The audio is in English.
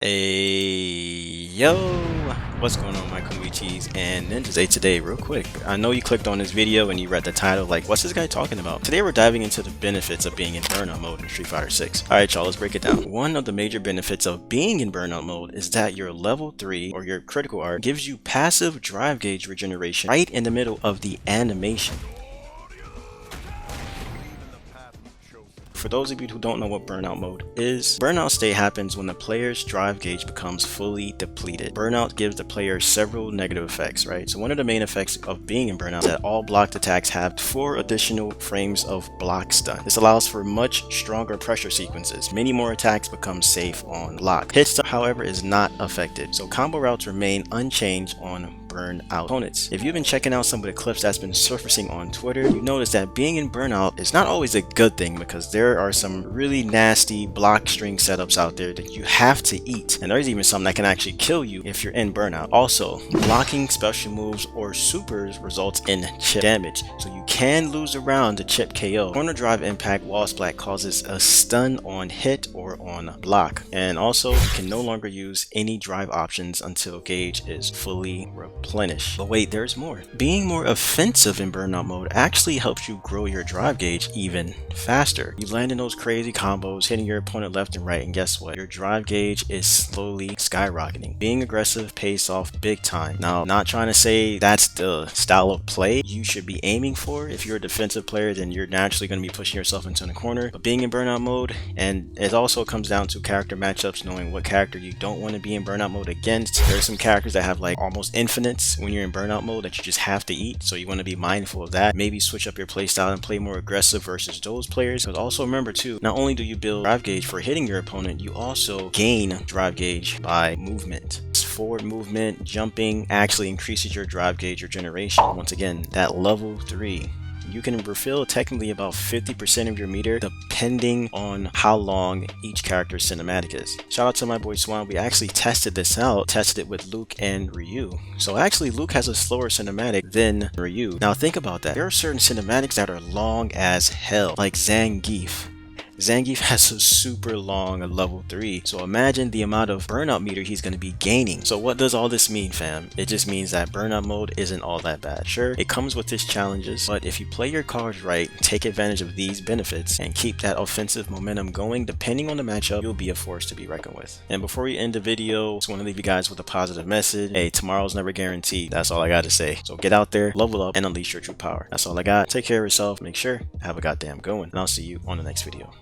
Hey yo, what's going on, my Koichis and Ninjas? Hey, today, real quick, I know you clicked on this video and you read the title, like, what's this guy talking about? Today we're diving into the benefits of being in burnout mode in Street Fighter 6. Alright y'all, let's break it down. One of the major benefits of being in burnout mode is that your level 3 or your critical art gives you passive drive gauge regeneration right in the middle of the animation. For those of you who don't know what burnout mode is, burnout state happens when the player's drive gauge becomes fully depleted. Burnout gives the player several negative effects, right? So one of the main effects of being in burnout is that all blocked attacks have 4 additional frames of block stun. This allows for much stronger pressure sequences. Many more attacks become safe on block. Hit stun, however, is not affected, so combo routes remain unchanged on burnout opponents. If you've been checking out some of the clips that's been surfacing on Twitter, you notice that being in burnout is not always a good thing because there are some really nasty block string setups out there that you have to eat, and there's even some that can actually kill you if you're in burnout. Also, blocking special moves or supers results in chip damage, so you can lose a round to chip KO. Corner drive impact wall splat causes a stun on hit or on block, and also you can no longer use any drive options until gauge is fully replenished. But wait, there's more. Being more offensive in burnout mode actually helps you grow your drive gauge even faster. You land in those crazy combos, hitting your opponent left and right, and guess what? Your drive gauge is slowly skyrocketing. Being aggressive pays off big time. Now, not trying to say that's the style of play you should be aiming for. If you're a defensive player, then you're naturally going to be pushing yourself into the corner. But being in burnout mode, and it also comes down to character matchups, knowing what character you don't want to be in burnout mode against. There's some characters that have like almost infinite when you're in burnout mode that you just have to eat, so you want to be mindful of that. Maybe switch up your playstyle and play more aggressive versus those players. But also remember too, not only do you build drive gauge for hitting your opponent, you also gain drive gauge by movement. Forward movement, jumping actually increases your drive gauge regeneration. Once again, that level 3. You can refill technically about 50% of your meter depending on how long each character's cinematic is. Shout out to my boy Swan. We actually tested this out, tested it with Luke and Ryu. So actually Luke has a slower cinematic than Ryu. Now think about that. There are certain cinematics that are long as hell, like Zangief. Zangief has a super long level 3, so imagine the amount of burnout meter he's going to be gaining. So what does all this mean, fam? It just means that burnout mode isn't all that bad. Sure, it comes with its challenges, but if you play your cards right, take advantage of these benefits, and keep that offensive momentum going, depending on the matchup, you'll be a force to be reckoned with. And before we end the video, I just want to leave you guys with a positive message. Hey, tomorrow's never guaranteed. That's all I got to say. So get out there, level up, and unleash your true power. That's all I got. Take care of yourself. Make sure, have a goddamn good one, and I'll see you on the next video.